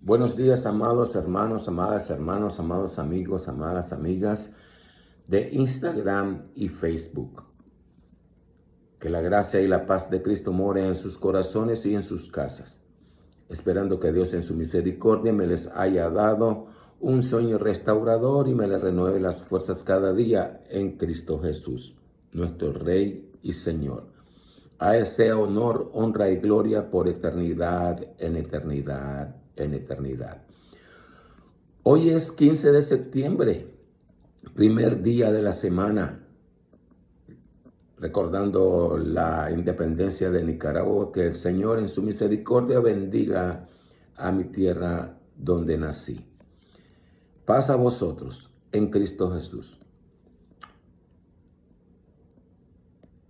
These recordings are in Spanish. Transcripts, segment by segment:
Buenos días, amados hermanos, amados amigos, amadas amigas de Instagram y Facebook. Que la gracia y la paz de Cristo more en sus corazones y en sus casas. Esperando que Dios en su misericordia me les haya dado un sueño restaurador y me les renueve las fuerzas cada día en Cristo Jesús, nuestro Rey y Señor. A Él sea honor, honra y gloria por eternidad, en eternidad, en eternidad. Hoy es 15 de septiembre, primer día de la semana, recordando la independencia de Nicaragua, que el Señor en su misericordia bendiga a mi tierra donde nací. Paz a vosotros en Cristo Jesús.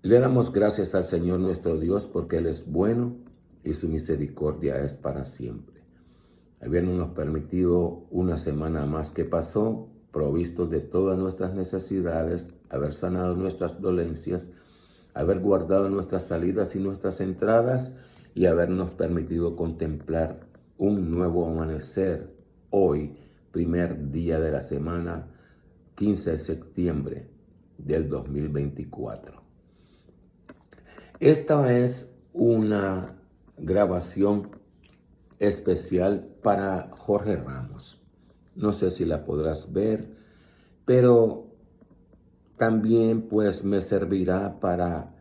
Le damos gracias al Señor nuestro Dios porque Él es bueno y su misericordia es para siempre. Habiéndonos permitido una semana más que pasó, provistos de todas nuestras necesidades, haber sanado nuestras dolencias, haber guardado nuestras salidas y nuestras entradas y habernos permitido contemplar un nuevo amanecer hoy, primer día de la semana, 15 de septiembre del 2024. Esta es una grabación especial para Jorge Ramos. No sé si la podrás ver, pero también pues me servirá para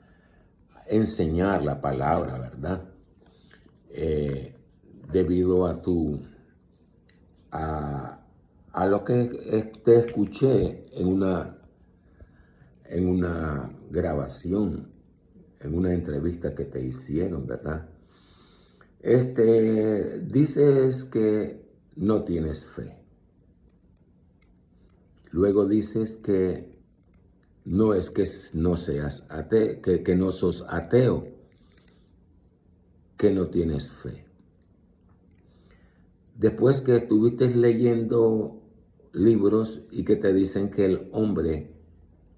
enseñar la palabra, ¿verdad? Debido a lo que te escuché en una grabación, en una entrevista que te hicieron, ¿verdad? Dices que no tienes fe. Luego dices que no es que no seas ateo, que no sos ateo, que no tienes fe. Después que estuviste leyendo libros y que te dicen que el hombre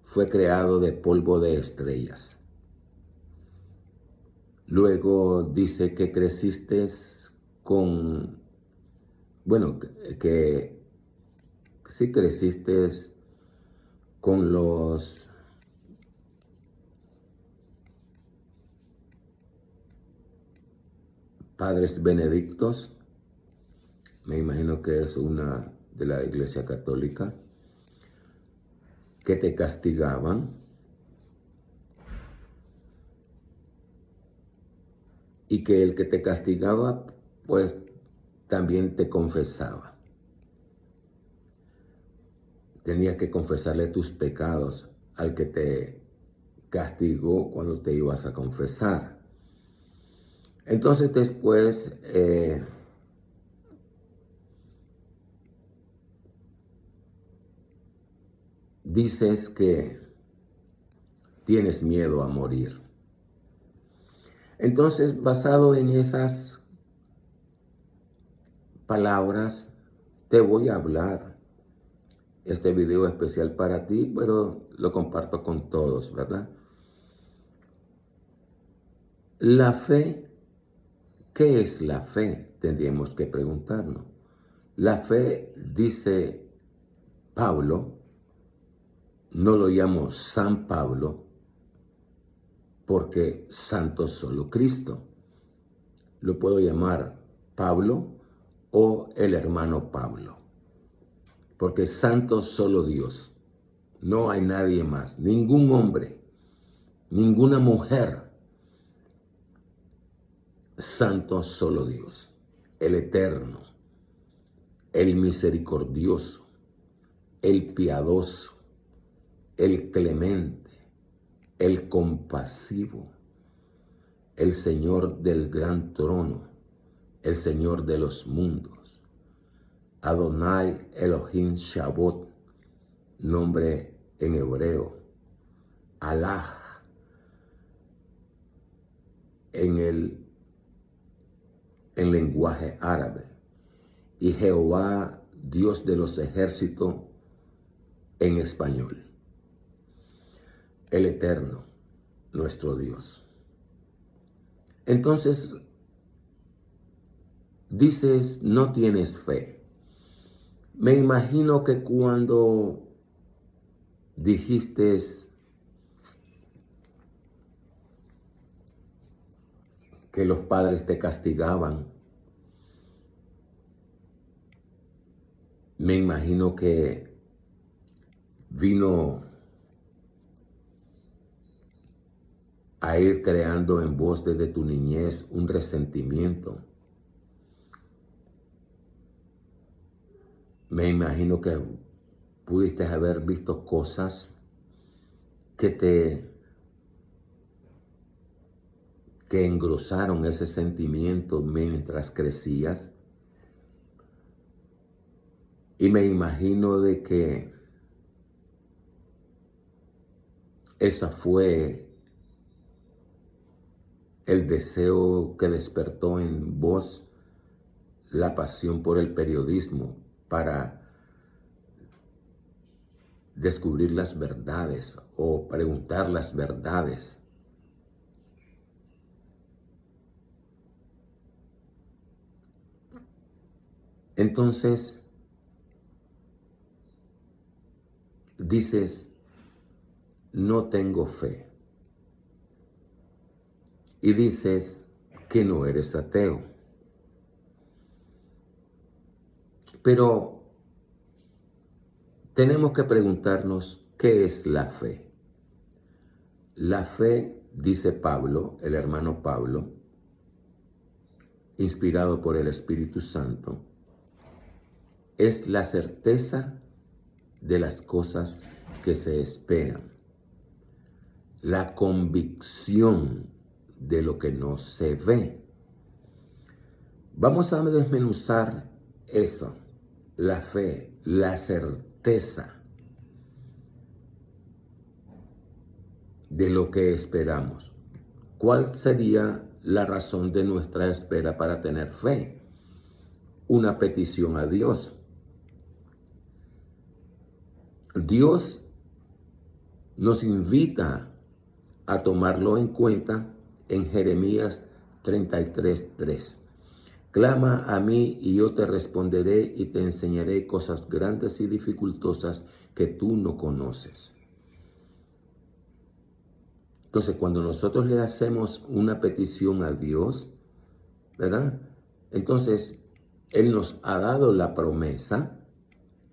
fue creado de polvo de estrellas. Luego dice que creciste que sí creciste con los padres benedictos. Me imagino que es una de la Iglesia Católica, que te castigaban y que el que te castigaba, pues también te confesaba. Tenías que confesarle tus pecados al que te castigó cuando te ibas a confesar. Entonces después dices que tienes miedo a morir. Entonces, basado en esas palabras, te voy a hablar. Este video especial para ti, pero lo comparto con todos, ¿verdad? La fe, ¿qué es la fe? Tendríamos que preguntarnos. La fe, dice Pablo, no lo llamo San Pablo, porque santo solo Cristo. Lo puedo llamar Pablo o el hermano Pablo, porque santo solo Dios. No hay nadie más, ningún hombre, ninguna mujer. Santo solo Dios, el eterno, el misericordioso, el piadoso, el clemente, el compasivo, el Señor del gran trono, el Señor de los mundos. Adonai Elohim Shabbat, nombre en hebreo. Alá en lenguaje árabe. Y Jehová, Dios de los ejércitos, en español. El eterno, nuestro Dios. Entonces, dices, no tienes fe. Me imagino que cuando dijiste que los padres te castigaban, me imagino que vino a ir creando en vos desde tu niñez un resentimiento. Me imagino que pudiste haber visto cosas que engrosaron ese sentimiento mientras crecías. Y me imagino de que esa fue el deseo que despertó en vos la pasión por el periodismo para descubrir las verdades o preguntar las verdades. Entonces, dices, no tengo fe. Y dices que no eres ateo. Pero tenemos que preguntarnos, ¿qué es la fe? La fe, dice Pablo, el hermano Pablo, inspirado por el Espíritu Santo, es la certeza de las cosas que se esperan, la convicción de lo que no se ve. Vamos a desmenuzar eso, la fe, la certeza de lo que esperamos. ¿Cuál sería la razón de nuestra espera para tener fe? Una petición a Dios. Dios nos invita a tomarlo en cuenta en Jeremías 33:3. Clama a mí y yo te responderé y te enseñaré cosas grandes y dificultosas que tú no conoces. Entonces, cuando nosotros le hacemos una petición a Dios, ¿verdad? Entonces, Él nos ha dado la promesa,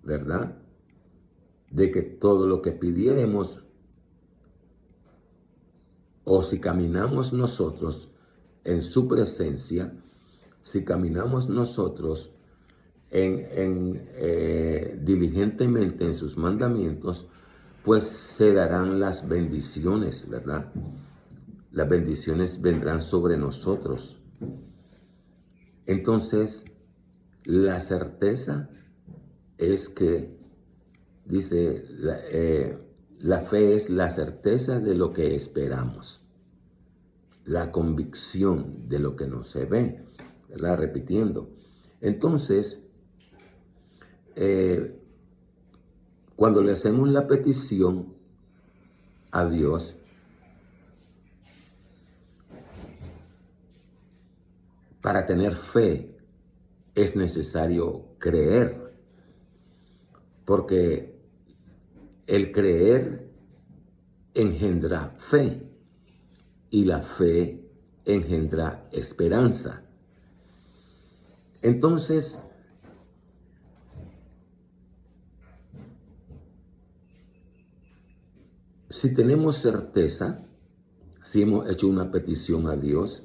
¿verdad?, de que todo lo que pidiéremos, o si caminamos nosotros en su presencia, si caminamos nosotros diligentemente en sus mandamientos, pues se darán las bendiciones, ¿verdad? Las bendiciones vendrán sobre nosotros. Entonces, la certeza es que, dice, la fe es la certeza de lo que esperamos, la convicción de lo que no se ve, ¿verdad? Repitiendo. Entonces, cuando le hacemos la petición a Dios, para tener fe es necesario creer, porque el creer engendra fe y la fe engendra esperanza. Entonces, si tenemos certeza, si hemos hecho una petición a Dios,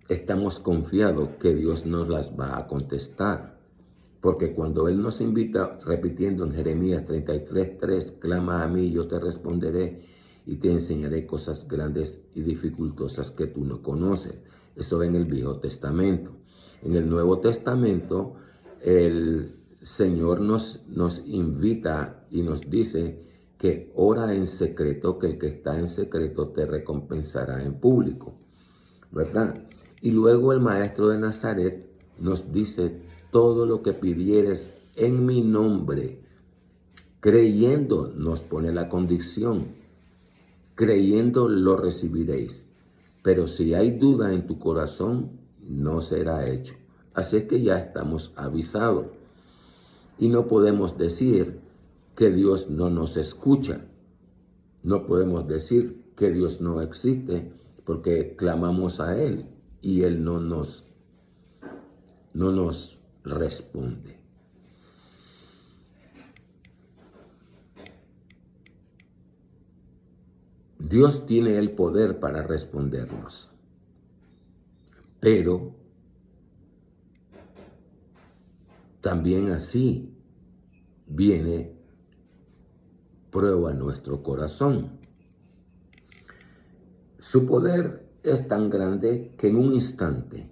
estamos confiados que Dios nos las va a contestar. Porque cuando Él nos invita, repitiendo en Jeremías 33:3, clama a mí y yo te responderé y te enseñaré cosas grandes y dificultosas que tú no conoces. Eso en el Viejo Testamento. En el Nuevo Testamento, el Señor nos invita y nos dice que ora en secreto, que el que está en secreto te recompensará en público, ¿verdad? Y luego el Maestro de Nazaret nos dice, todo lo que pidieres en mi nombre, creyendo, nos pone la condición, creyendo lo recibiréis. Pero si hay duda en tu corazón, no será hecho. Así es que ya estamos avisados. Y no podemos decir que Dios no nos escucha. No podemos decir que Dios no existe porque clamamos a Él y Él no nos responde. Dios tiene el poder para respondernos, pero también así viene prueba nuestro corazón. Su poder es tan grande que en un instante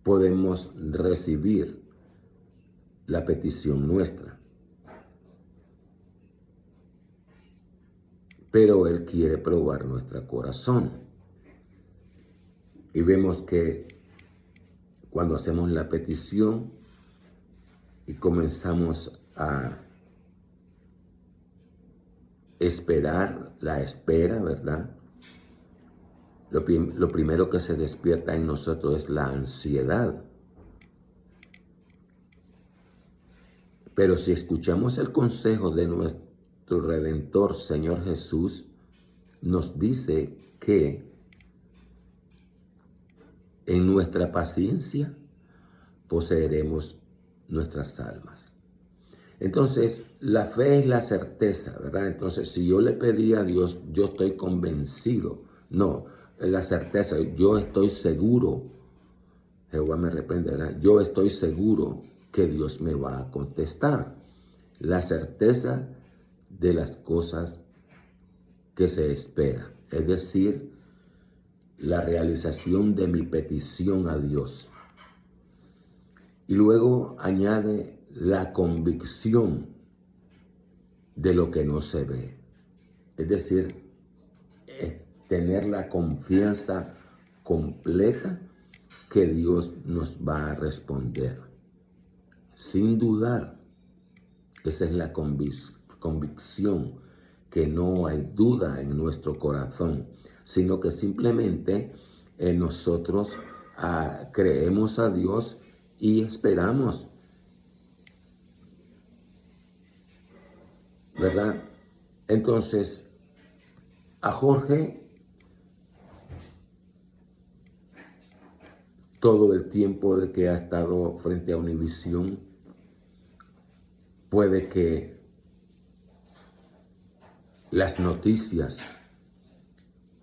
podemos recibir la petición nuestra. Pero Él quiere probar nuestro corazón. Y vemos que cuando hacemos la petición y comenzamos a esperar, la espera, ¿verdad? Lo primero que se despierta en nosotros es la ansiedad. Pero si escuchamos el consejo de nuestro Redentor, Señor Jesús, nos dice que en nuestra paciencia poseeremos nuestras almas. Entonces, la fe es la certeza, ¿verdad? Entonces, si yo le pedí a Dios, yo estoy convencido. No, es la certeza, yo estoy seguro. Jehová me reprende, ¿verdad? Yo estoy seguro que Dios me va a contestar. La certeza de las cosas que se espera, es decir, la realización de mi petición a Dios. Y luego añade la convicción de lo que no se ve, es decir, tener la confianza completa que Dios nos va a responder, sin dudar. Esa es la convicción, que no hay duda en nuestro corazón, sino que simplemente nosotros creemos a Dios y esperamos, ¿verdad? Entonces, a Jorge, todo el tiempo de que ha estado frente a Univisión, puede que las noticias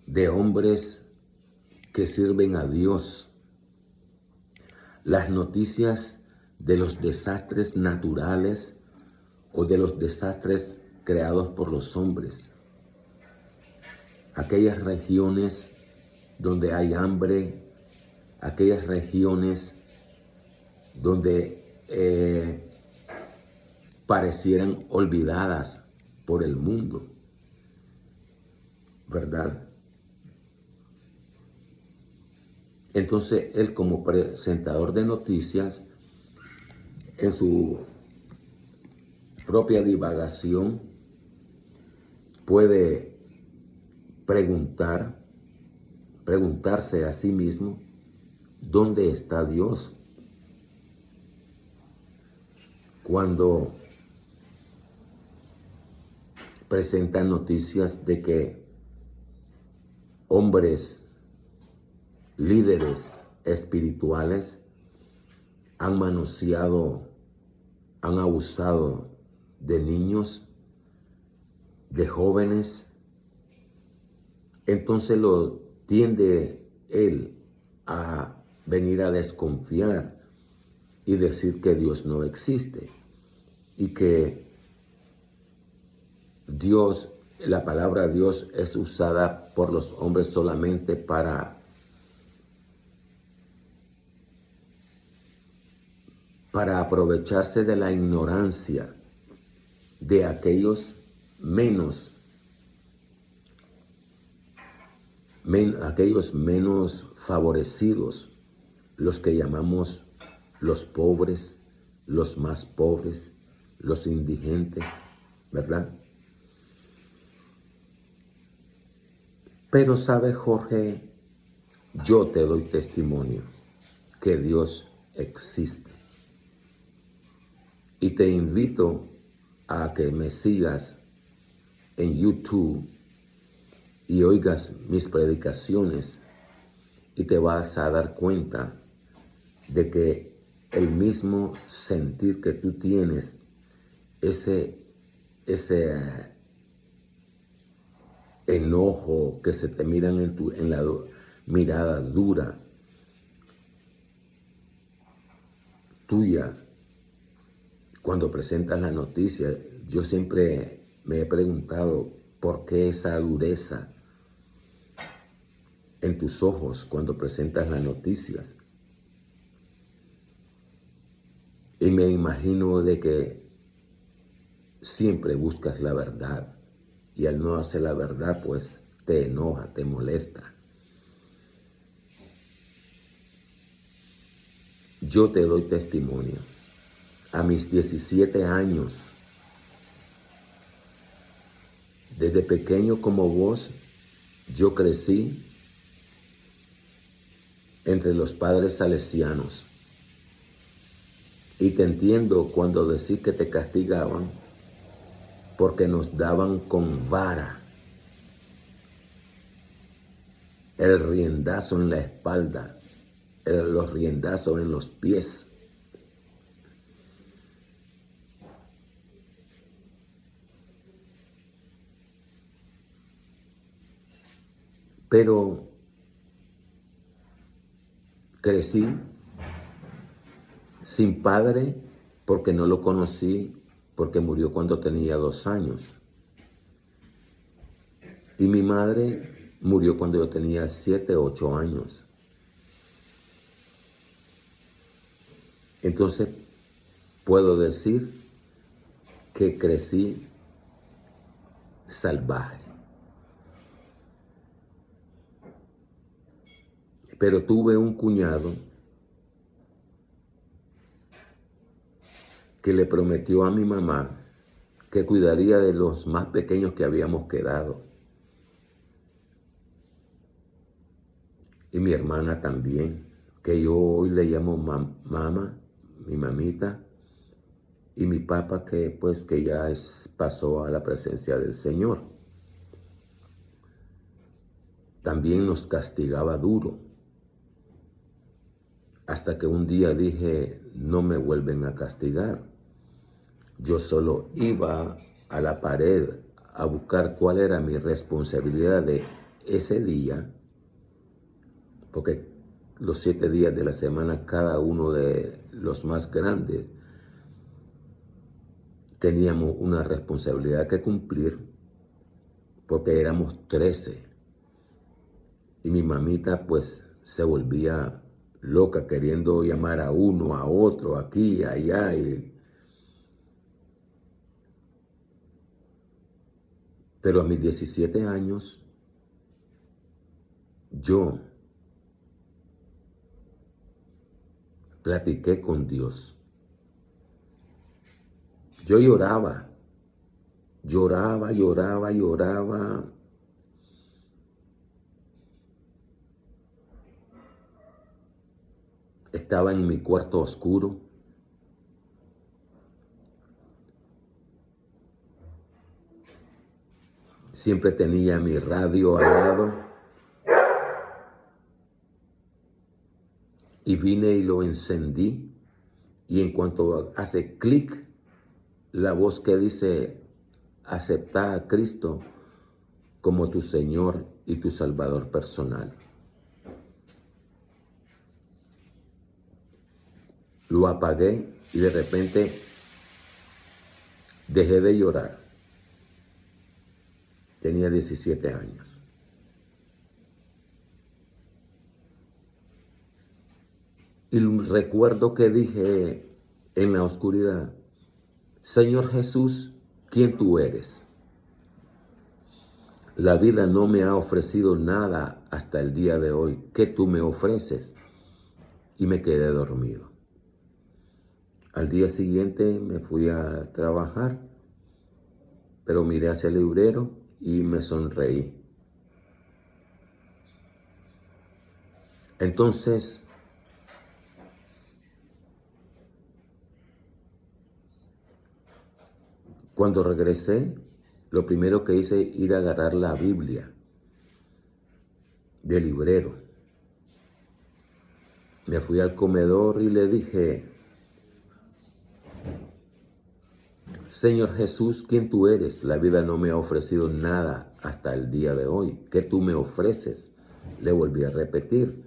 de hombres que sirven a Dios, las noticias de los desastres naturales o de los desastres creados por los hombres, aquellas regiones donde hay hambre, aquellas regiones donde parecieran olvidadas por el mundo, ¿verdad? Entonces, él como presentador de noticias, en su propia divagación, puede preguntarse a sí mismo, ¿dónde está Dios? Cuando presentan noticias de que hombres, líderes espirituales han manoseado, han abusado de niños, de jóvenes, entonces lo tiende él a venir a desconfiar y decir que Dios no existe y que Dios, la palabra Dios es usada por los hombres solamente para aprovecharse de la ignorancia de aquellos menos favorecidos, los que llamamos los pobres, los más pobres, los indigentes, ¿verdad? Pero sabe, Jorge, yo te doy testimonio que Dios existe. Y te invito a que me sigas en YouTube y oigas mis predicaciones y te vas a dar cuenta de que el mismo sentir que tú tienes, ese enojo que se te miran en la mirada dura tuya cuando presentas la noticia, yo siempre me he preguntado por qué esa dureza en tus ojos cuando presentas las noticias. Y me imagino de que siempre buscas la verdad y al no hacer la verdad, pues te enoja, te molesta. Yo te doy testimonio. A mis 17 años, desde pequeño como vos, yo crecí entre los padres salesianos. Y te entiendo cuando decís que te castigaban porque nos daban con vara el riendazo en la espalda, los riendazos en los pies. Pero crecí sin padre porque no lo conocí, porque murió cuando tenía 2 años. Y mi madre murió cuando yo tenía 7, 8 años. Entonces puedo decir que crecí salvaje. Pero tuve un cuñado que le prometió a mi mamá que cuidaría de los más pequeños que habíamos quedado. Y mi hermana también, que yo hoy le llamo mamá, mi mamita, y mi papá que ya pasó a la presencia del Señor. También nos castigaba duro. Hasta que un día dije, no me vuelven a castigar. Yo solo iba a la pared a buscar cuál era mi responsabilidad de ese día, porque los 7 días de la semana, cada uno de los más grandes, teníamos una responsabilidad que cumplir, porque éramos 13. Y mi mamita pues se volvía loca queriendo llamar a uno, a otro, aquí, allá. Pero a mis 17 años, yo platiqué con Dios. Yo lloraba. Estaba en mi cuarto oscuro. Siempre tenía mi radio al lado. Y vine y lo encendí. Y en cuanto hace clic, la voz que dice, acepta a Cristo como tu Señor y tu Salvador personal. Lo apagué y de repente dejé de llorar. Tenía 17 años. Y recuerdo que dije en la oscuridad, Señor Jesús, ¿quién tú eres? La vida no me ha ofrecido nada hasta el día de hoy. ¿Qué tú me ofreces? Y me quedé dormido. Al día siguiente me fui a trabajar, pero miré hacia el librero y me sonreí. Entonces, cuando regresé, lo primero que hice ir a agarrar la Biblia del librero. Me fui al comedor y le dije, Señor Jesús, ¿quién tú eres? La vida no me ha ofrecido nada hasta el día de hoy. ¿Qué tú me ofreces? Le volví a repetir.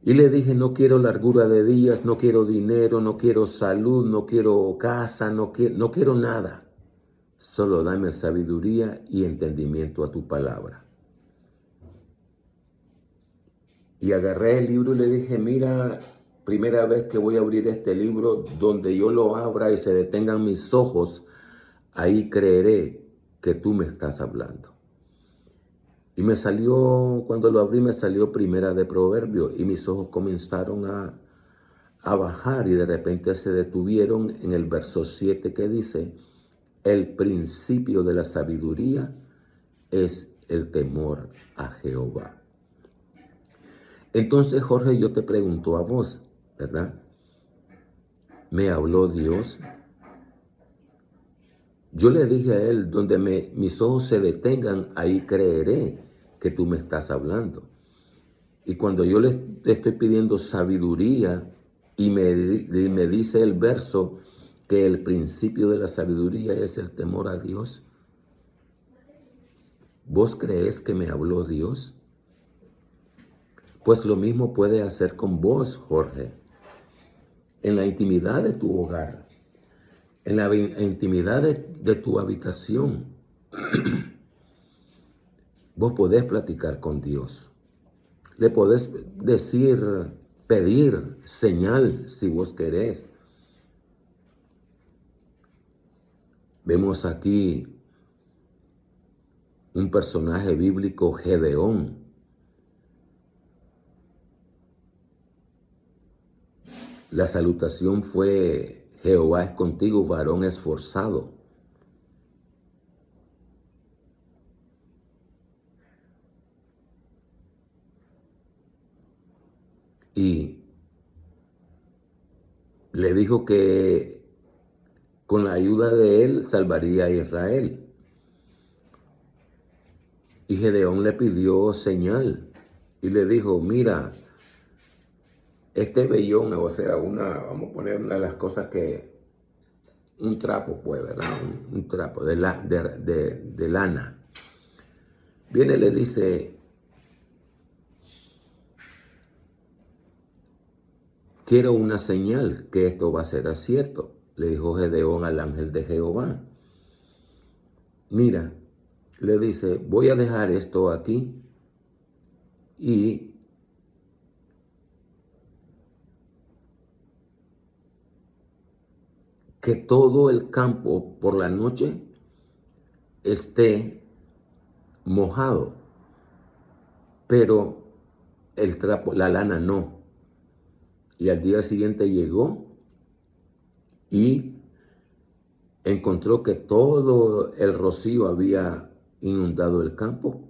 Y le dije, no quiero largura de días, no quiero dinero, no quiero salud, no quiero casa, no quiero nada. Solo dame sabiduría y entendimiento a tu palabra. Y agarré el libro y le dije, mira, primera vez que voy a abrir este libro, donde yo lo abra y se detengan mis ojos, ahí creeré que tú me estás hablando. Y me salió, cuando lo abrí, me salió Primera de Proverbios y mis ojos comenzaron a bajar y de repente se detuvieron en el verso 7 que dice, el principio de la sabiduría es el temor a Jehová. Entonces, Jorge, yo te pregunto a vos, ¿verdad? ¿Me habló Dios? Yo le dije a él, donde mis ojos se detengan, ahí creeré que tú me estás hablando. Y cuando yo le estoy pidiendo sabiduría y me dice el verso que el principio de la sabiduría es el temor a Dios, ¿vos crees que me habló Dios? Pues lo mismo puede hacer con vos, Jorge, en la intimidad de tu hogar, en la intimidad de tu habitación. Vos podés platicar con Dios. Le podés decir, pedir señal si vos querés. Vemos aquí un personaje bíblico, Gedeón. La salutación fue, Jehová es contigo, varón esforzado. Y le dijo que con la ayuda de él salvaría a Israel. Y Gedeón le pidió señal y le dijo, mira, este vellón, o sea, vamos a poner una de las cosas que, un trapo pues, ¿verdad? Un trapo de lana. Viene y le dice, quiero una señal que esto va a ser cierto. Le dijo Gedeón al ángel de Jehová. Mira, le dice, voy a dejar esto aquí y que todo el campo por la noche esté mojado, pero el trapo, la lana no. Y al día siguiente llegó y encontró que todo el rocío había inundado el campo,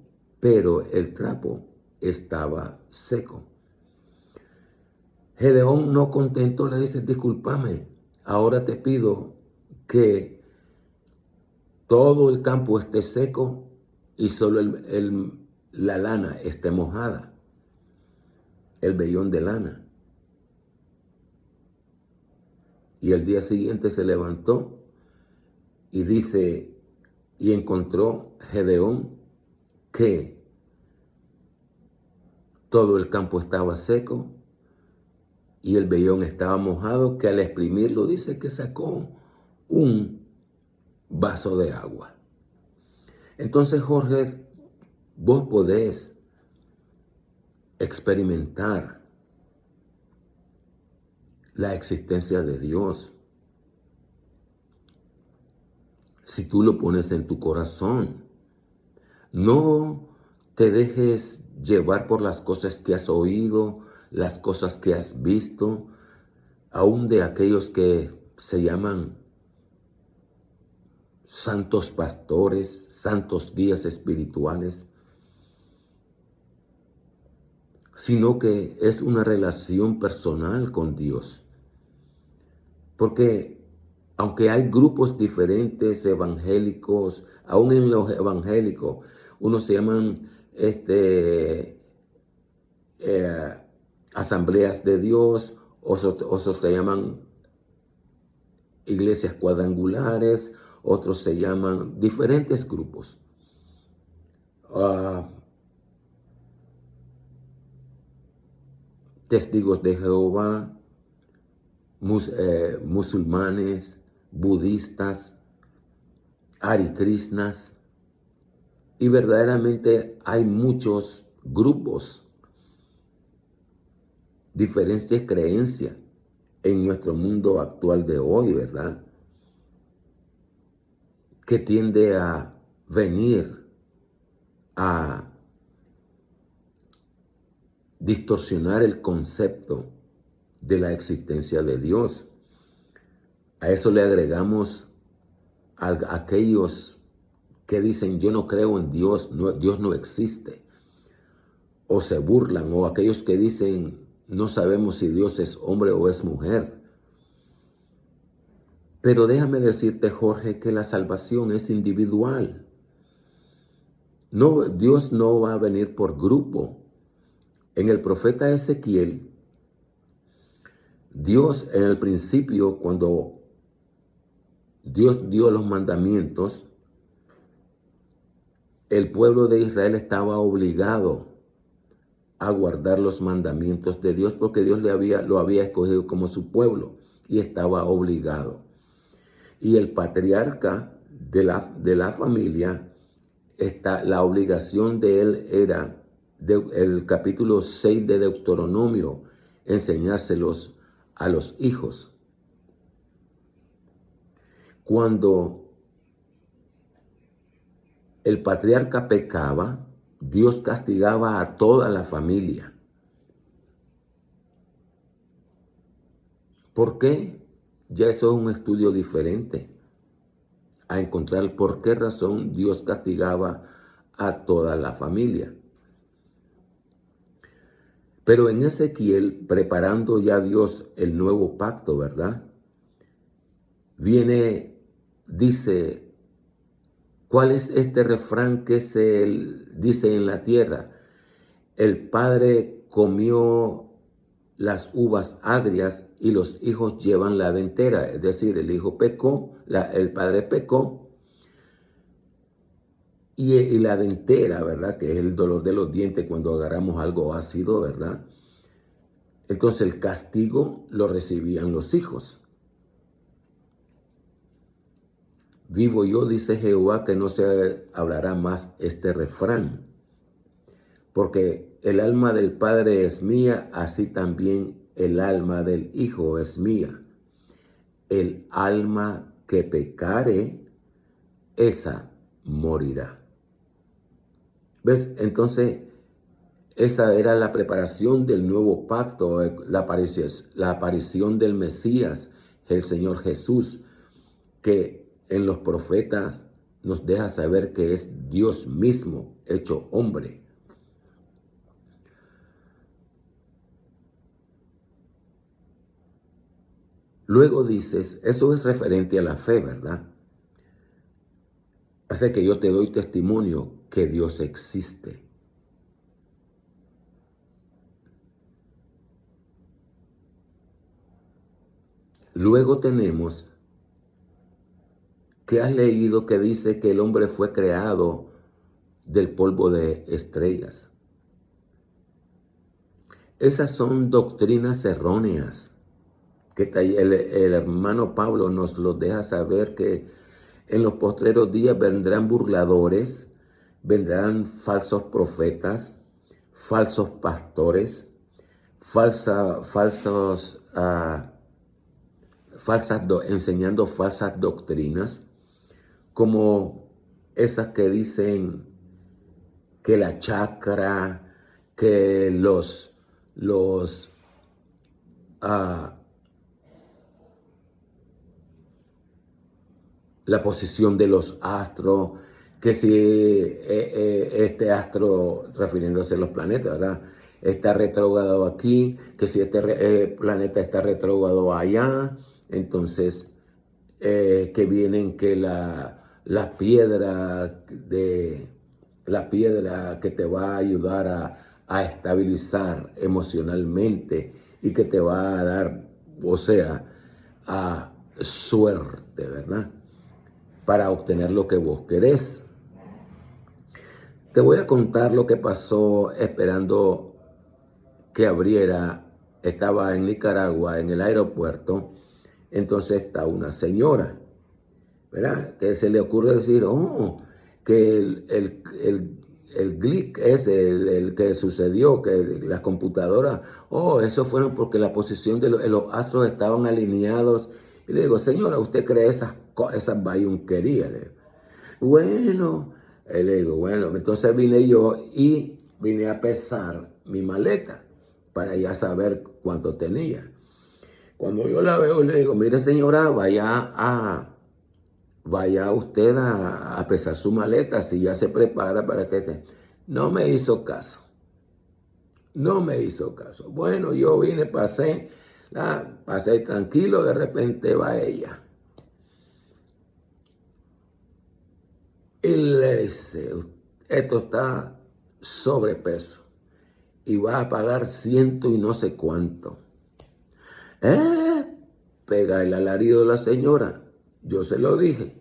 pero el trapo estaba seco. Gedeón, no contento, le dice, discúlpame, ahora te pido que todo el campo esté seco y solo la lana esté mojada, el vellón de lana. Y el día siguiente se levantó y dice, y encontró Gedeón que todo el campo estaba seco y el vellón estaba mojado, que al exprimirlo dice que sacó un vaso de agua. Entonces, Jorge, vos podés experimentar la existencia de Dios si tú lo pones en tu corazón. No te dejes llevar por las cosas que has oído, las cosas que has visto, aún de aquellos que se llaman santos pastores, santos guías espirituales. sino que es una relación personal con Dios. Porque aunque hay grupos diferentes evangélicos, aún en los evangélicos, unos se llaman eh, asambleas de Dios, otros se llaman iglesias cuadrangulares, otros se llaman diferentes grupos. Testigos de Jehová, musulmanes, budistas, Hare Krishnas, y verdaderamente hay muchos grupos, diferentes creencias en nuestro mundo actual de hoy, ¿verdad? Que tiende a venir a distorsionar el concepto de la existencia de Dios. A eso le agregamos a aquellos que dicen yo no creo en Dios, Dios no existe, o se burlan, o aquellos que dicen no sabemos si Dios es hombre o es mujer. Pero déjame decirte, Jorge, que la salvación es individual. No, Dios no va a venir por grupo. En el profeta Ezequiel, Dios en el principio, cuando Dios dio los mandamientos, el pueblo de Israel estaba obligado a guardar los mandamientos de Dios porque Dios lo había escogido como su pueblo y estaba obligado. Y el patriarca de la familia, la obligación de él era, el capítulo 6 de Deuteronomio, enseñárselos a los hijos. Cuando el patriarca pecaba, Dios castigaba a toda la familia. ¿Por qué? Ya eso es un estudio diferente, a encontrar por qué razón Dios castigaba a toda la familia. Pero en Ezequiel, preparando ya Dios el nuevo pacto, ¿verdad? Dice, ¿cuál es este refrán que se dice en la tierra? El padre comió las uvas agrias y los hijos llevan la dentera. Es decir, el hijo pecó, el padre pecó y la dentera, ¿verdad? Que es el dolor de los dientes cuando agarramos algo ácido, ¿verdad? Entonces el castigo lo recibían los hijos. Vivo yo, dice Jehová, que no se hablará más este refrán. Porque el alma del Padre es mía, así también el alma del Hijo es mía. El alma que pecare, esa morirá. ¿Ves? Entonces, esa era la preparación del nuevo pacto, la aparición del Mesías, el Señor Jesús, que en los profetas nos deja saber que es Dios mismo hecho hombre. Luego dices, eso es referente a la fe, ¿verdad? Así que yo te doy testimonio que Dios existe. Luego tenemos que has leído que dice que el hombre fue creado del polvo de estrellas. Esas son doctrinas erróneas que el hermano Pablo nos lo deja saber, que en los postreros días vendrán burladores, vendrán falsos profetas, falsos pastores, enseñando falsas doctrinas, como esas que dicen que la chakra, que la posición de los astros, que si este astro, refiriéndose a los planetas, ¿verdad? está retrógrado aquí, que si este planeta está retrógrado allá, entonces que vienen que la piedra que te va a ayudar a estabilizar emocionalmente y que te va a dar, o sea, a suerte, ¿verdad? Para obtener lo que vos querés. Te voy a contar lo que pasó esperando que abriera. Estaba en Nicaragua, en el aeropuerto. Entonces está una señora, ¿verdad? Que se le ocurre decir, que el glitch es el que sucedió, que las computadoras, eso fueron porque la posición de los astros estaban alineados. Y le digo, señora, ¿usted cree esas bayunquerías? Bueno, le digo, bueno, entonces vine yo y vine a pesar mi maleta para ya saber cuánto tenía. Cuando yo la veo, le digo, mire señora, vaya usted a pesar su maleta, si ya se prepara para que esté. No me hizo caso. No me hizo caso. Bueno, yo vine, pasé tranquilo, de repente va ella. Y le dice, esto está sobrepeso y va a pagar 100 y no sé cuánto. Pega el alarido de la señora. Yo se lo dije.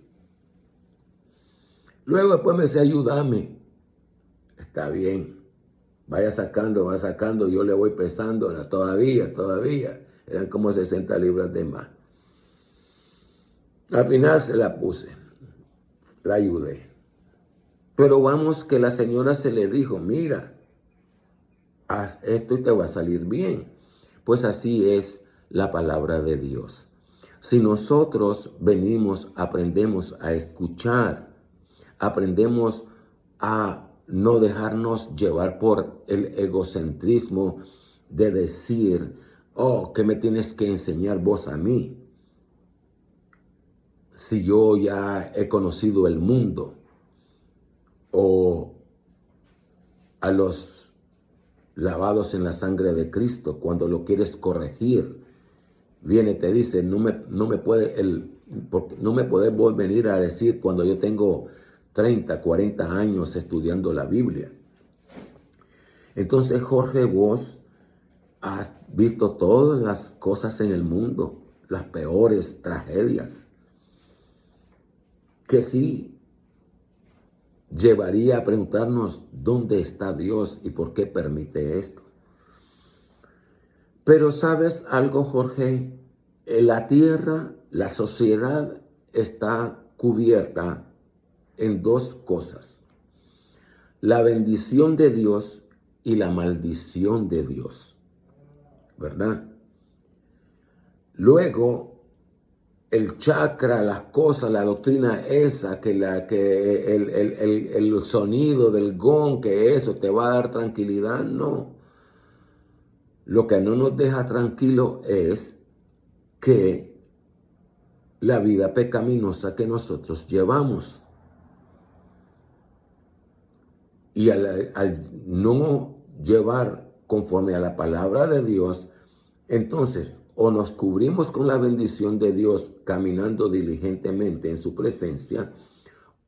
Luego después me dice, ayúdame. Está bien. Va sacando, yo le voy pesando, todavía. Eran como 60 libras de más. Al final se la puse. La ayudé. Pero vamos que la señora se le dijo, mira, haz esto y te va a salir bien. Pues así es la palabra de Dios. Si nosotros venimos, aprendemos a escuchar, aprendemos a no dejarnos llevar por el egocentrismo de decir, ¿qué me tienes que enseñar vos a mí? Si yo ya he conocido el mundo, o a los lavados en la sangre de Cristo, cuando lo quieres corregir, viene y te dice, no me podés vos venir a decir cuando yo tengo 30, 40 años estudiando la Biblia. Entonces, Jorge, vos has visto todas las cosas en el mundo, las peores tragedias, que sí llevaría a preguntarnos dónde está Dios y por qué permite esto. Pero ¿sabes algo, Jorge? En la tierra, la sociedad está cubierta en dos cosas: la bendición de Dios y la maldición de Dios, ¿verdad? Luego, el chakra, las cosas, la doctrina esa, que el sonido del gong, que eso te va a dar tranquilidad, no. Lo que no nos deja tranquilo es que la vida pecaminosa que nosotros llevamos. Y al no llevar conforme a la palabra de Dios, entonces o nos cubrimos con la bendición de Dios caminando diligentemente en su presencia,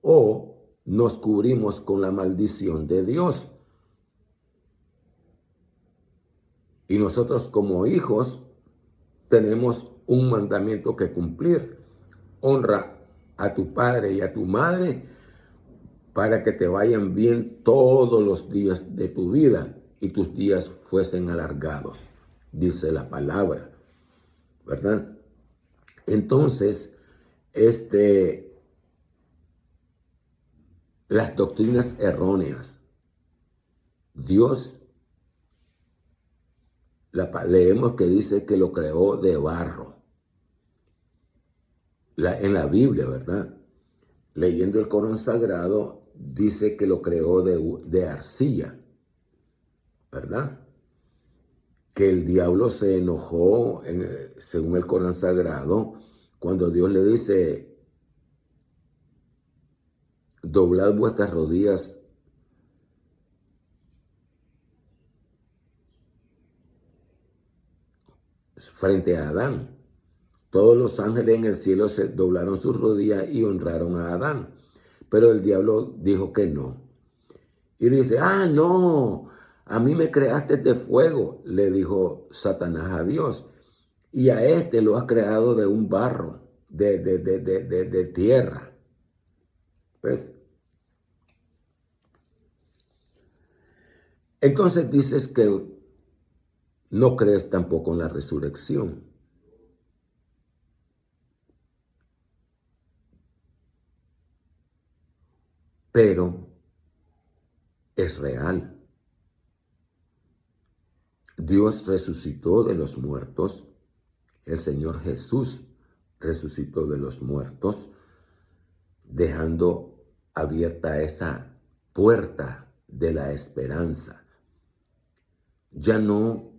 o nos cubrimos con la maldición de Dios. Y nosotros como hijos tenemos un mandamiento que cumplir. Honra a tu padre y a tu madre para que te vayan bien todos los días de tu vida y tus días fuesen alargados, dice la palabra, ¿verdad? Entonces, las doctrinas erróneas, Dios, leemos que dice que lo creó de barro, en la Biblia, ¿verdad? Leyendo el Corán Sagrado, dice que lo creó de arcilla, ¿verdad? Que el diablo se enojó, según el Corán Sagrado, cuando Dios le dice, doblad vuestras rodillas frente a Adán. Todos los ángeles en el cielo se doblaron sus rodillas y honraron a Adán. Pero el diablo dijo que no. Y dice, no, a mí me creaste de fuego, le dijo Satanás a Dios. Y a este lo has creado de un barro, de tierra. ¿Ves? Entonces dices que no crees tampoco en la resurrección. Pero es real. Dios resucitó de los muertos. El Señor Jesús resucitó de los muertos, dejando abierta esa puerta de la esperanza. Ya no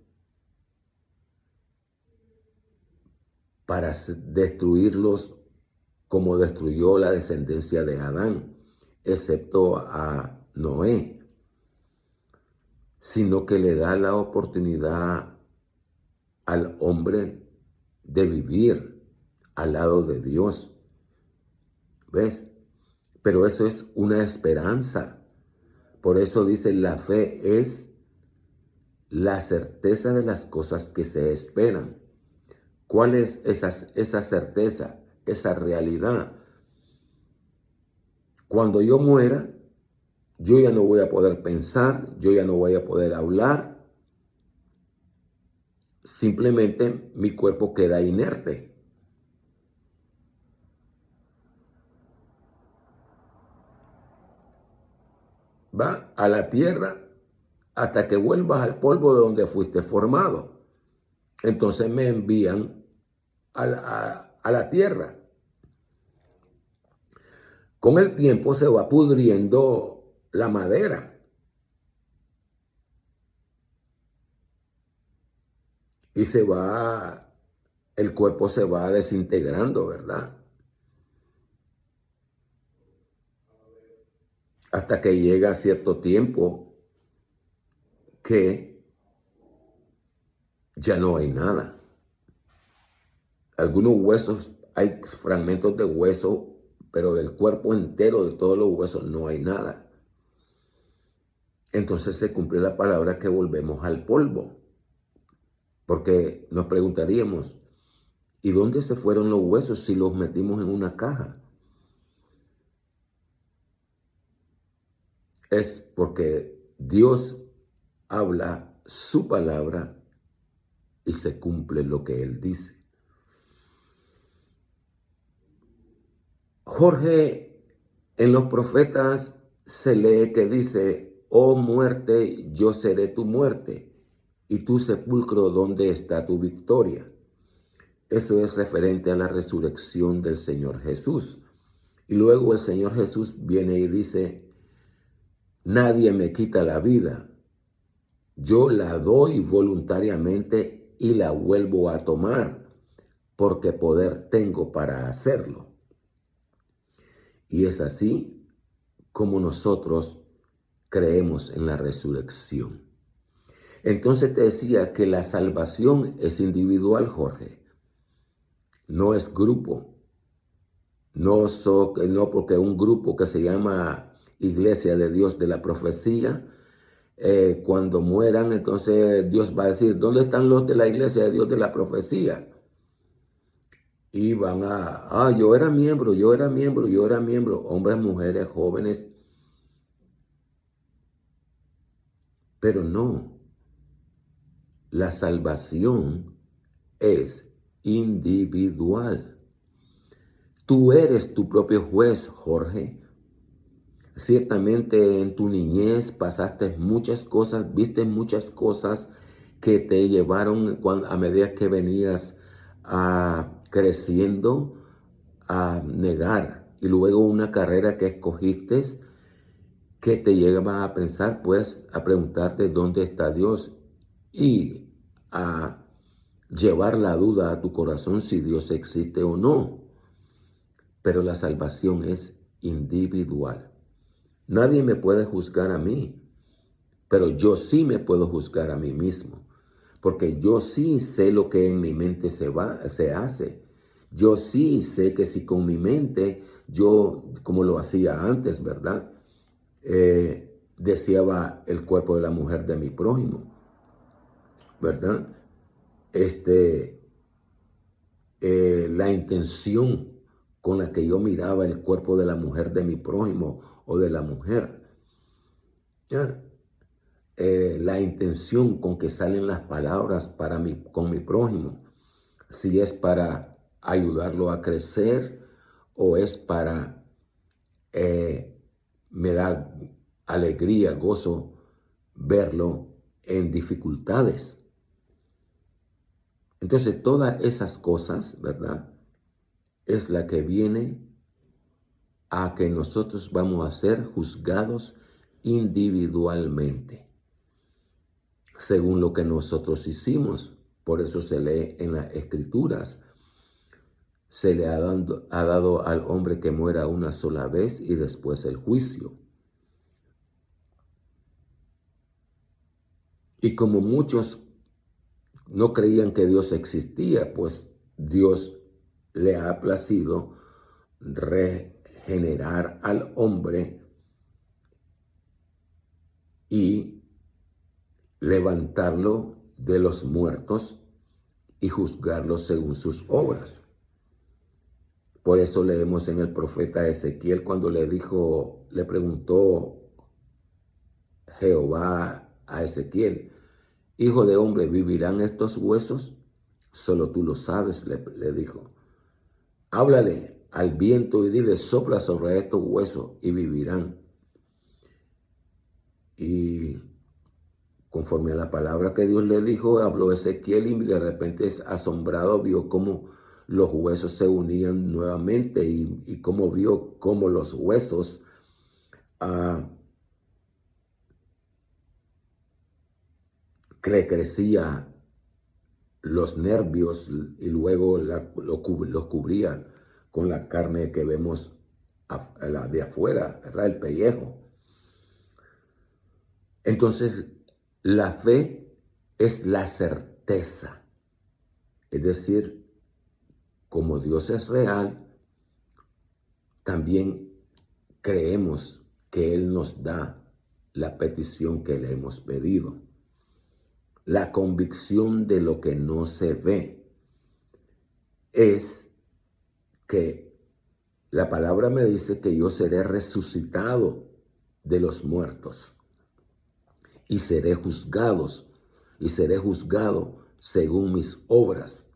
para destruirlos como destruyó la descendencia de Adán, excepto a Noé, sino que le da la oportunidad al hombre de vivir al lado de Dios. ¿Ves? Pero eso es una esperanza. Por eso dice, la fe es la certeza de las cosas que se esperan. ¿Cuál es esa certeza, esa realidad? Cuando yo muera, yo ya no voy a poder pensar, yo ya no voy a poder hablar. Simplemente mi cuerpo queda inerte. Va a la tierra hasta que vuelvas al polvo de donde fuiste formado. Entonces me envían a la tierra. Con el tiempo se va pudriendo la madera. Y el cuerpo se va desintegrando, ¿verdad? Hasta que llega cierto tiempo que ya no hay nada. Algunos huesos, hay fragmentos de hueso, pero del cuerpo entero, de todos los huesos, no hay nada. Entonces se cumple la palabra que volvemos al polvo. Porque nos preguntaríamos, ¿y dónde se fueron los huesos si los metimos en una caja? Es porque Dios habla su palabra y se cumple lo que Él dice. Jorge, en los profetas se lee que dice, oh muerte, yo seré tu muerte, y tu sepulcro, ¿dónde está tu victoria? Eso es referente a la resurrección del Señor Jesús. Y luego el Señor Jesús viene y dice, nadie me quita la vida, yo la doy voluntariamente y la vuelvo a tomar, porque poder tengo para hacerlo. Y es así como nosotros creemos en la resurrección. Entonces te decía que la salvación es individual, Jorge. No es grupo. No porque un grupo que se llama Iglesia de Dios de la Profecía, cuando mueran, entonces Dios va a decir, ¿dónde están los de la Iglesia de Dios de la Profecía? Y van yo era miembro, hombres, mujeres, jóvenes. Pero no, la salvación es individual. Tú eres tu propio juez, Jorge. Ciertamente en tu niñez pasaste muchas cosas, viste muchas cosas que te llevaron a medida que venías creciendo a negar. Y luego una carrera que escogiste que te lleva a pensar, pues, a preguntarte dónde está Dios y a llevar la duda a tu corazón si Dios existe o no. Pero la salvación es individual. Nadie me puede juzgar a mí, pero yo sí me puedo juzgar a mí mismo. porque yo sí sé lo que en mi mente se hace. Yo sí sé que si con mi mente yo, como lo hacía antes, ¿verdad? Deseaba el cuerpo de la mujer de mi prójimo, ¿verdad? Este, la intención con la que yo miraba el cuerpo de la mujer de mi prójimo o de la mujer, ¿ya? La intención con que salen las palabras con mi prójimo, si es para ayudarlo a crecer o es para, me da alegría, gozo verlo en dificultades. Entonces todas esas cosas, ¿verdad? Es la que viene a que nosotros vamos a ser juzgados individualmente, según lo que nosotros hicimos. Por eso se lee en las Escrituras, se le ha dado al hombre que muera una sola vez y después el juicio. Y como muchos no creían que Dios existía, pues Dios le ha placido regenerar al hombre y levantarlo de los muertos y juzgarlo según sus obras. Por eso leemos en el profeta Ezequiel cuando le preguntó Jehová a Ezequiel: hijo de hombre, ¿vivirán estos huesos? Solo tú lo sabes, le dijo. Háblale al viento y dile: sopla sobre estos huesos y vivirán. Y conforme a la palabra que Dios le dijo, habló Ezequiel y de repente, asombrado, vio cómo los huesos se unían nuevamente y cómo vio cómo los huesos que le crecía los nervios y luego los cubría con la carne que vemos la de afuera, ¿verdad? El pellejo. Entonces, la fe es la certeza. Es decir, como Dios es real, también creemos que Él nos da la petición que le hemos pedido. La convicción de lo que no se ve es que la palabra me dice que yo seré resucitado de los muertos y seré juzgado según mis obras.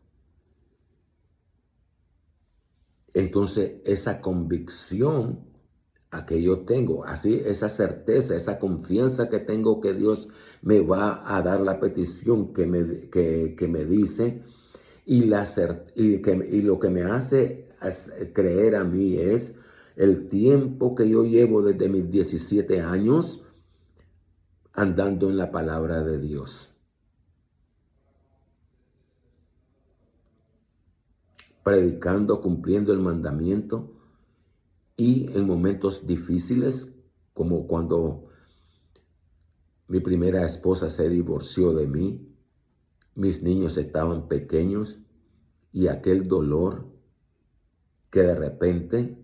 Entonces, esa convicción a que yo tengo, así esa certeza, esa confianza que tengo que Dios me va a dar la petición que me dice, y lo que me hace creer a mí es el tiempo que yo llevo desde mis 17 años andando en la palabra de Dios, predicando, cumpliendo el mandamiento. Y en momentos difíciles, como cuando mi primera esposa se divorció de mí, mis niños estaban pequeños y aquel dolor que de repente,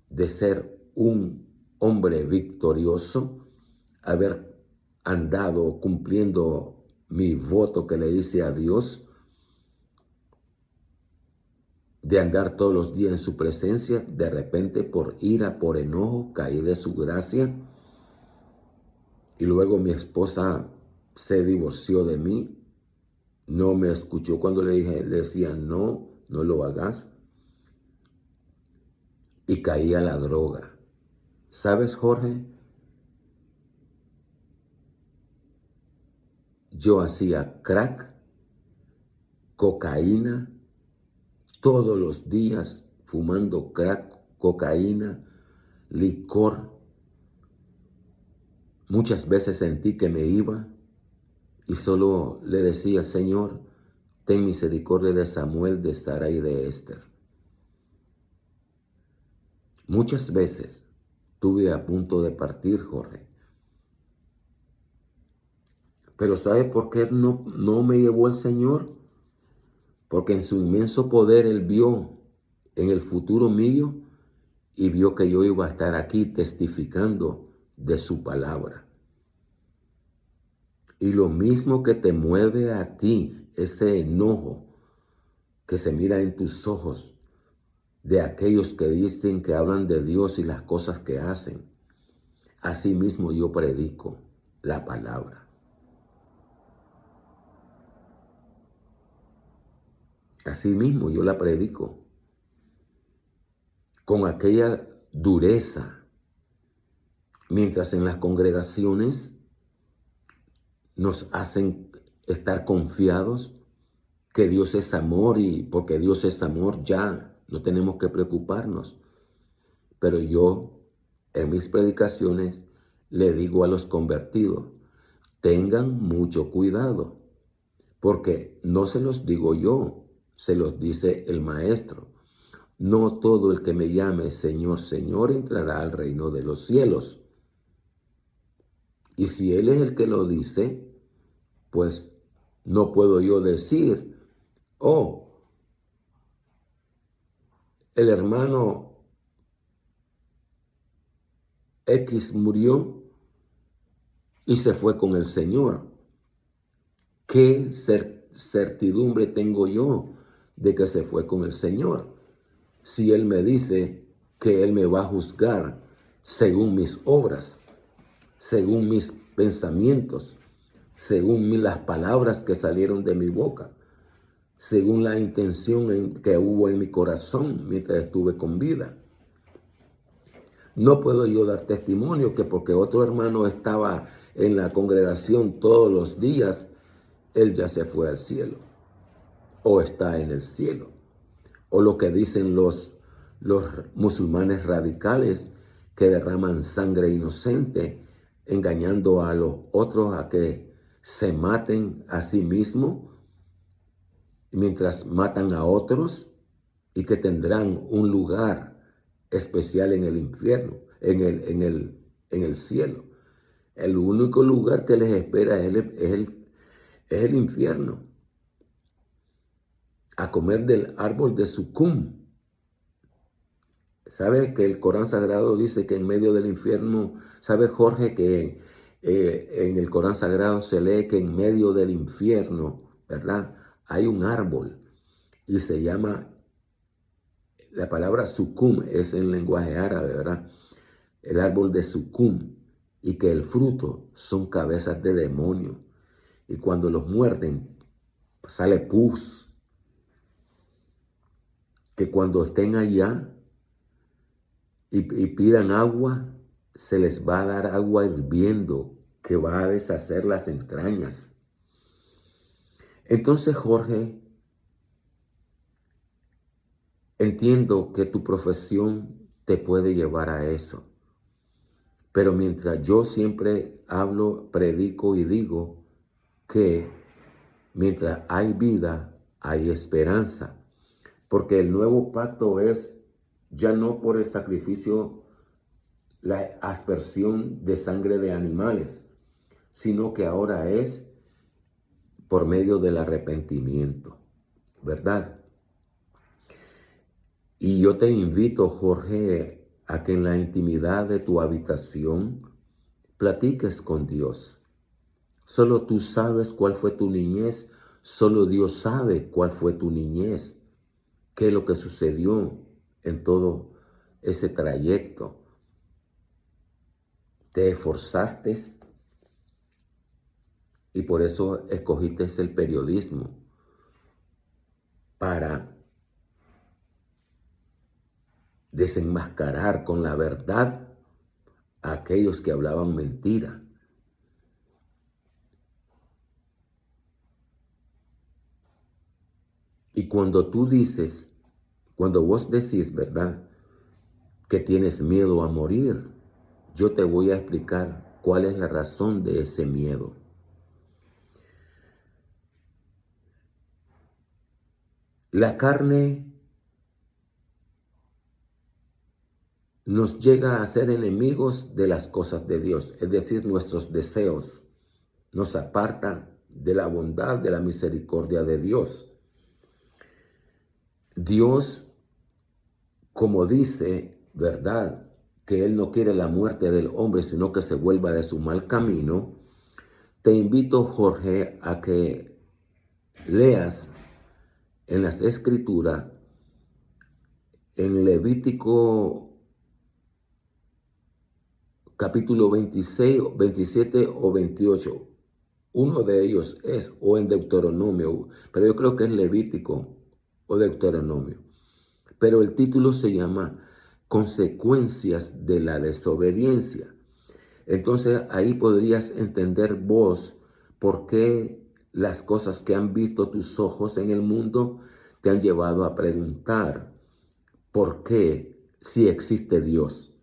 de ser un hombre victorioso, haber andado cumpliendo mi voto que le hice a Dios, de andar todos los días en su presencia, de repente por ira, por enojo, caí de su gracia. Y luego mi esposa se divorció de mí, no me escuchó cuando le decía no, no lo hagas, y caí a la droga. ¿Sabes, Jorge? Yo hacía crack, cocaína, todos los días fumando crack, cocaína, licor. Muchas veces sentí que me iba y solo le decía: Señor, ten misericordia de Samuel, de Sara y de Esther. Muchas veces estuve a punto de partir, Jorge, Pero ¿sabe por qué no me llevó el Señor? Porque en su inmenso poder Él vio en el futuro mío y vio que yo iba a estar aquí testificando de su palabra. Y lo mismo que te mueve a ti, ese enojo que se mira en tus ojos de aquellos que dicen que hablan de Dios y las cosas que hacen, así mismo yo predico la palabra. Así mismo yo la predico con aquella dureza, mientras en las congregaciones nos hacen estar confiados que Dios es amor y porque Dios es amor ya no tenemos que preocuparnos. Pero yo en mis predicaciones le digo a los convertidos, tengan mucho cuidado, porque no se los digo yo, se los dice el Maestro. No todo el que me llame Señor, Señor entrará al reino de los cielos. Y si Él es el que lo dice, pues no puedo yo decir, oh, el hermano X murió y se fue con el Señor. ¿Qué certidumbre tengo yo de que se fue con el Señor? Si Él me dice que Él me va a juzgar según mis obras, según mis pensamientos, según las palabras que salieron de mi boca, según la intención que hubo en mi corazón mientras estuve con vida. No puedo yo dar testimonio que porque otro hermano estaba en la congregación todos los días, él ya se fue al cielo o está en el cielo. O lo que dicen los musulmanes radicales que derraman sangre inocente, engañando a los otros a que se maten a sí mismos mientras matan a otros y que tendrán un lugar especial en el infierno, en el cielo. El único lugar que les espera es el infierno. A comer del árbol de Sucum. ¿Sabe que el Corán Sagrado dice que en medio del infierno, sabe Jorge que en el Corán Sagrado se lee que en medio del infierno, ¿verdad? Hay un árbol y se llama, la palabra Sucum es en lenguaje árabe, ¿verdad? El árbol de Sucum y que el fruto son cabezas de demonio y cuando los muerden sale pus. Que cuando estén allá y pidan agua, se les va a dar agua hirviendo que va a deshacer las entrañas. Entonces, Jorge, entiendo que tu profesión te puede llevar a eso. Pero mientras yo siempre hablo, predico y digo que mientras hay vida, hay esperanza. Porque el nuevo pacto es ya no por el sacrificio, la aspersión de sangre de animales, sino que ahora es por medio del arrepentimiento, ¿verdad? Y yo te invito, Jorge, a que en la intimidad de tu habitación platiques con Dios. Solo tú sabes cuál fue tu niñez, solo Dios sabe cuál fue tu niñez. ¿Qué es lo que sucedió en todo ese trayecto? Te esforzaste y por eso escogiste el periodismo para desenmascarar con la verdad a aquellos que hablaban mentira. Y cuando tú dices, cuando vos decís, ¿verdad?, que tienes miedo a morir, yo te voy a explicar cuál es la razón de ese miedo. La carne nos llega a ser enemigos de las cosas de Dios, es decir, nuestros deseos, nos aparta de la bondad, de la misericordia de Dios. Dios, como dice, ¿verdad?, que Él no quiere la muerte del hombre, sino que se vuelva de su mal camino. Te invito, Jorge, a que leas en las Escrituras, en Levítico capítulo 26, 27 o 28. Uno de ellos es, o en Deuteronomio, pero yo creo que es Levítico o Deuteronomio. Pero el título se llama Consecuencias de la desobediencia. Entonces ahí podrías entender vos por qué las cosas que han visto tus ojos en el mundo te han llevado a preguntar por qué si existe Dios,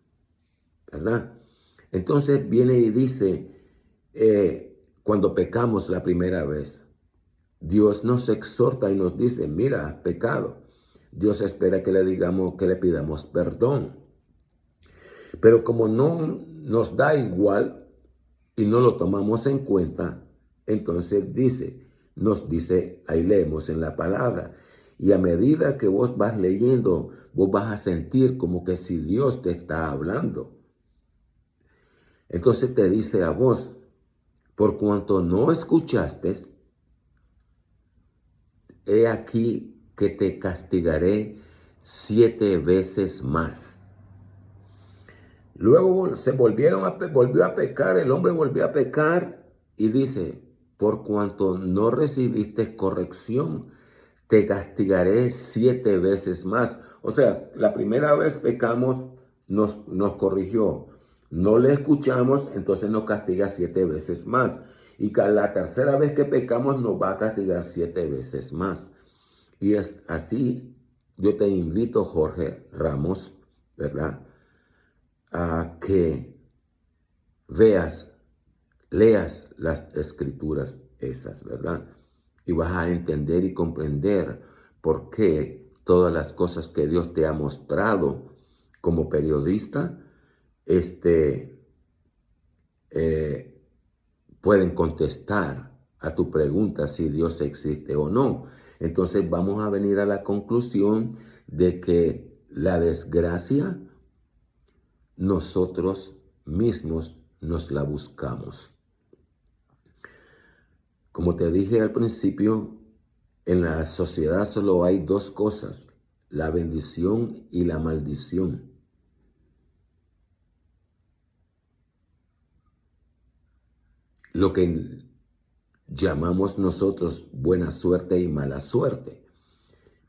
¿verdad? Entonces viene y dice, cuando pecamos la primera vez, Dios nos exhorta y nos dice, mira, has pecado. Dios espera que le digamos, que le pidamos perdón. Pero como no nos da igual y no lo tomamos en cuenta, entonces nos dice, ahí leemos en la palabra, y a medida que vos vas leyendo, vos vas a sentir como que si Dios te está hablando. Entonces te dice a vos, por cuanto no escuchaste, he aquí que te castigaré 7 veces más. Luego volvió a pecar, el hombre volvió a pecar y dice, por cuanto no recibiste corrección, te castigaré 7 veces más. O sea, la primera vez pecamos, nos corrigió. No le escuchamos, entonces nos castiga 7 veces más. Y la tercera vez que pecamos nos va a castigar 7 veces más. Y es así, yo te invito, Jorge Ramos, ¿verdad?, a que leas las escrituras esas, ¿verdad? Y vas a entender y comprender por qué todas las cosas que Dios te ha mostrado como periodista, pueden contestar a tu pregunta si Dios existe o no. Entonces vamos a venir a la conclusión de que la desgracia nosotros mismos nos la buscamos. Como te dije al principio, en la sociedad solo hay 2 cosas, la bendición y la maldición. Lo que llamamos nosotros buena suerte y mala suerte.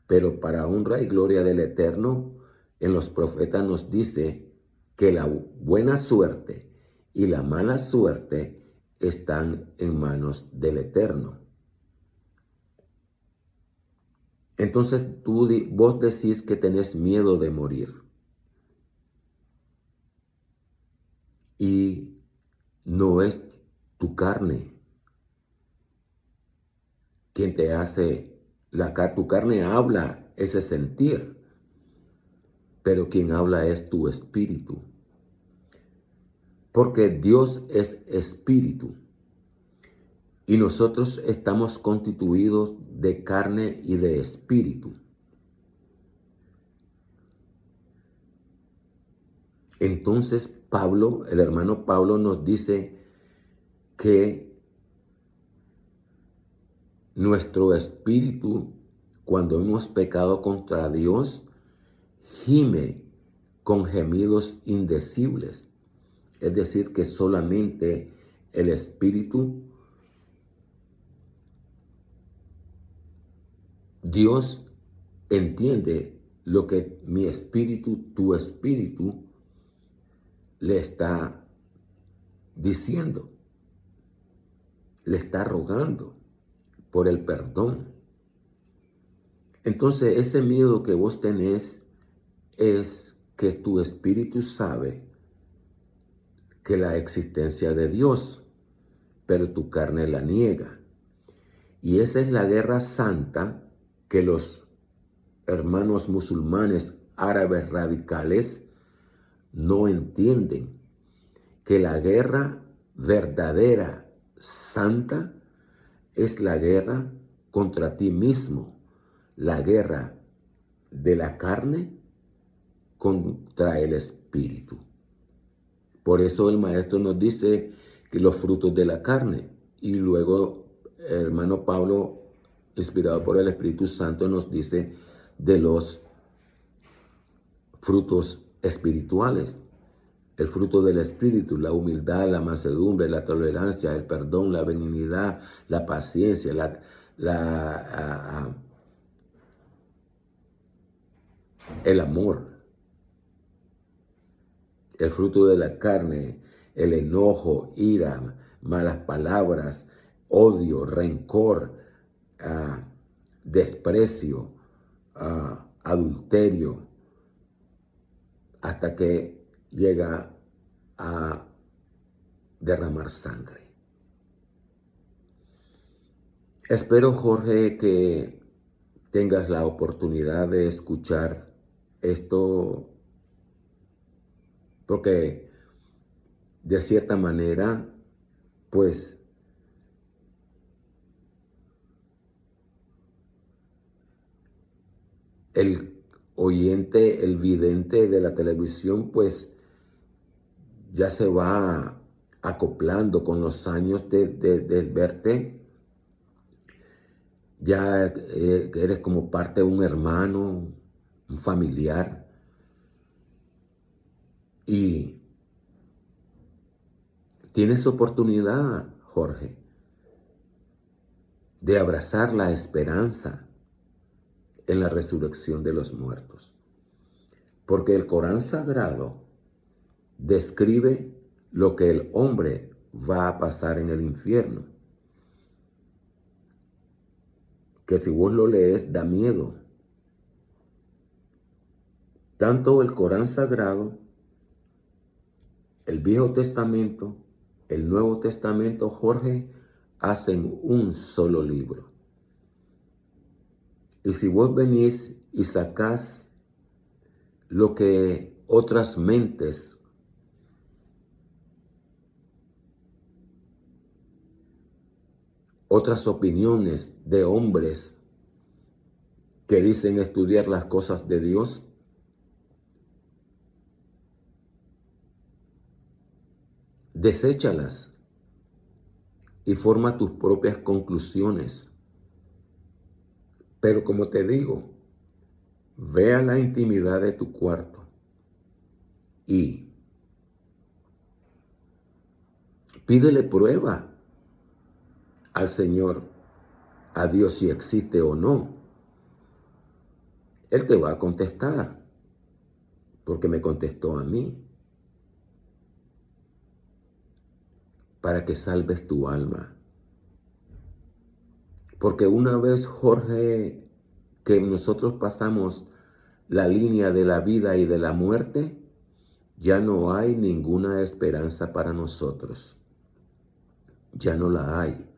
Pero para honra y gloria del Eterno, en los profetas nos dice que la buena suerte y la mala suerte están en manos del Eterno. Entonces vos decís que tenés miedo de morir. Y no es tu carne quien te hace, tu carne habla ese sentir, pero quien habla es tu espíritu. Porque Dios es espíritu y nosotros estamos constituidos de carne y de espíritu. Entonces Pablo, el hermano Pablo, nos dice que nuestro espíritu, cuando hemos pecado contra Dios, gime con gemidos indecibles. Es decir, que solamente el espíritu, Dios entiende lo que mi espíritu, tu espíritu, le está diciendo, le está rogando por el perdón. Entonces ese miedo que vos tenés es que tu espíritu sabe que la existencia de Dios, pero tu carne la niega. Y esa es la guerra santa que los hermanos musulmanes árabes radicales no entienden, que la guerra verdadera, santa es la guerra contra ti mismo, la guerra de la carne contra el espíritu. Por eso el maestro nos dice que los frutos de la carne, y luego el hermano Pablo, inspirado por el Espíritu Santo, nos dice de los frutos espirituales. El fruto del Espíritu, la humildad, la mansedumbre, la tolerancia, el perdón, la benignidad, la paciencia, el amor. El fruto de la carne, el enojo, ira, malas palabras, odio, rencor, desprecio, adulterio, hasta que llega a derramar sangre. Espero, Jorge, que tengas la oportunidad de escuchar esto, porque de cierta manera, pues, el oyente, el vidente de la televisión, pues, ya se va acoplando con los años de verte. Ya eres como parte de un hermano, un familiar. Y tienes oportunidad, Jorge, de abrazar la esperanza en la resurrección de los muertos. Porque el Corán Sagrado describe lo que el hombre va a pasar en el infierno. Que si vos lo lees, da miedo. Tanto el Corán Sagrado, el Viejo Testamento, el Nuevo Testamento, Jorge, hacen un solo libro. Y si vos venís y sacás lo que otras mentes otras opiniones de hombres que dicen estudiar las cosas de Dios, deséchalas y forma tus propias conclusiones. Pero como te digo, ve a la intimidad de tu cuarto y pídele prueba al Señor, a Dios, si existe o no. Él te va a contestar, porque me contestó a mí, para que salves tu alma. Porque una vez, Jorge, que nosotros pasamos la línea de la vida y de la muerte, ya no hay ninguna esperanza para nosotros. Ya no la hay.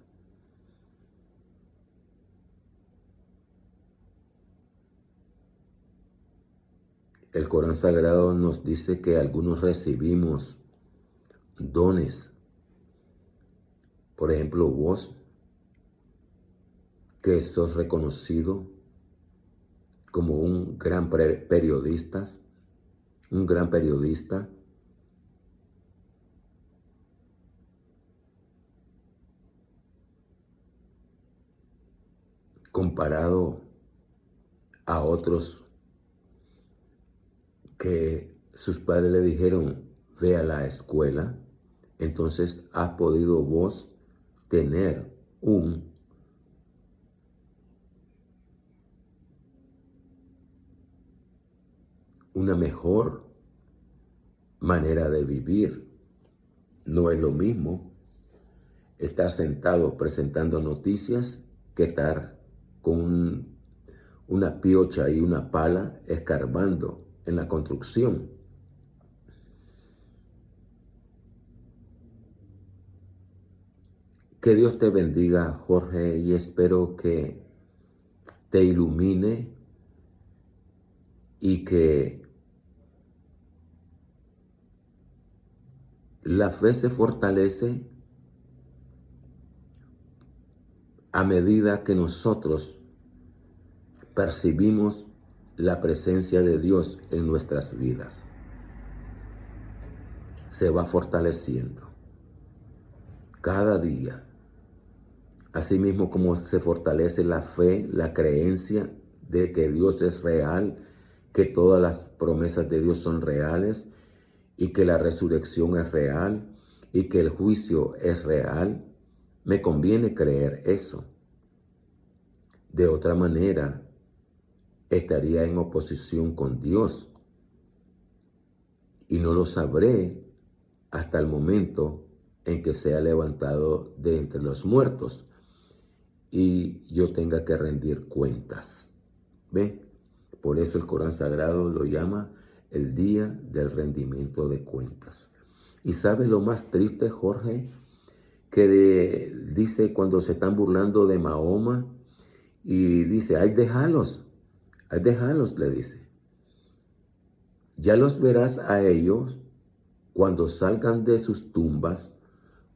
El Corán Sagrado nos dice que algunos recibimos dones. Por ejemplo, vos, que sos reconocido como un gran periodista, comparado a otros que sus padres le dijeron, ve a la escuela. Entonces has podido vos tener una mejor manera de vivir. No es lo mismo estar sentado presentando noticias que estar con una piocha y una pala escarbando en la construcción. Que Dios te bendiga, Jorge, y espero que te ilumine y que la fe se fortalece a medida que nosotros percibimos la presencia de Dios en nuestras vidas. Se va fortaleciendo cada día. Asimismo como se fortalece la fe, la creencia de que Dios es real, que todas las promesas de Dios son reales y que la resurrección es real y que el juicio es real, me conviene creer eso. De otra manera, estaría en oposición con Dios y no lo sabré hasta el momento en que sea levantado de entre los muertos y yo tenga que rendir cuentas. ¿Ve? Por eso el Corán Sagrado lo llama el día del rendimiento de cuentas. ¿Y sabe lo más triste, Jorge? Que dice cuando se están burlando de Mahoma y dice, ay, déjalos, le dice. Ya los verás a ellos cuando salgan de sus tumbas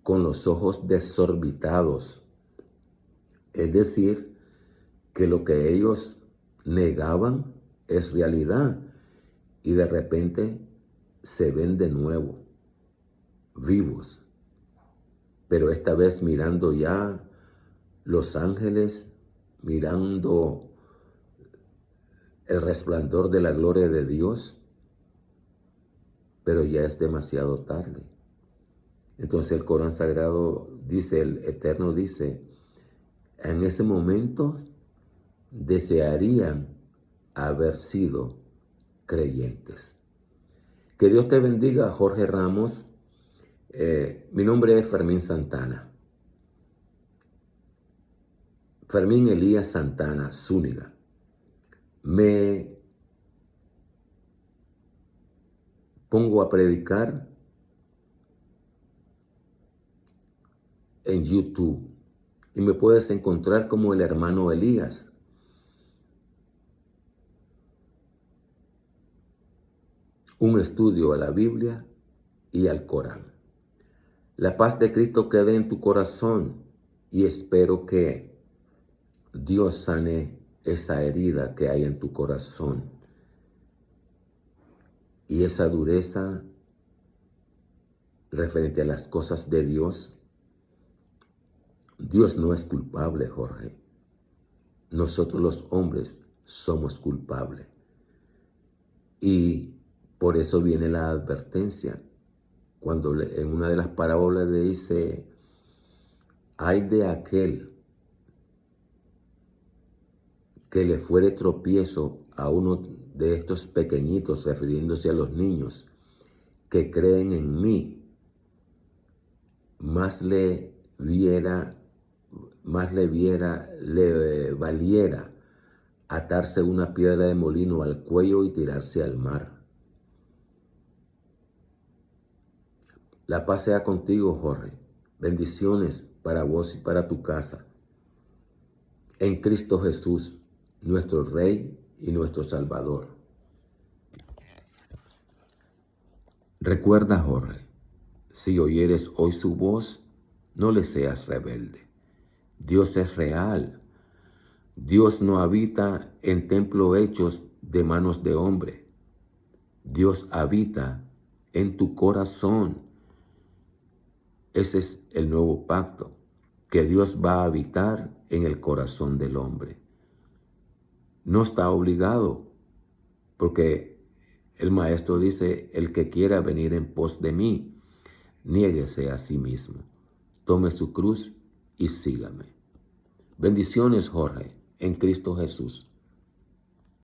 con los ojos desorbitados. Es decir, que lo que ellos negaban es realidad y de repente se ven de nuevo, vivos, pero esta vez mirando ya los ángeles, mirando el resplandor de la gloria de Dios, pero ya es demasiado tarde. Entonces el Corán Sagrado dice, el Eterno dice, en ese momento desearían haber sido creyentes. Que Dios te bendiga, Jorge Ramos. Mi nombre es Fermín Santana. Fermín Elías Santana Zúñiga. Me pongo a predicar en YouTube y me puedes encontrar como el hermano Elías. Un estudio a la Biblia y al Corán. La paz de Cristo quede en tu corazón y espero que Dios sane esa herida que hay en tu corazón y esa dureza referente a las cosas de Dios. Dios no es culpable, Jorge. Nosotros los hombres somos culpables. Y por eso viene la advertencia. Cuando en una de las parábolas le dice, ay de aquel que le fuere tropiezo a uno de estos pequeñitos, refiriéndose a los niños, que creen en mí, más le valiera atarse una piedra de molino al cuello y tirarse al mar. La paz sea contigo, Jorge. Bendiciones para vos y para tu casa. En Cristo Jesús, nuestro Rey y nuestro Salvador. Recuerda, Jorge, si oyeres hoy su voz, no le seas rebelde. Dios es real. Dios no habita en templos hechos de manos de hombre. Dios habita en tu corazón. Ese es el nuevo pacto, que Dios va a habitar en el corazón del hombre. No está obligado, porque el Maestro dice, el que quiera venir en pos de mí, niéguese a sí mismo, tome su cruz y sígame. Bendiciones, Jorge, en Cristo Jesús.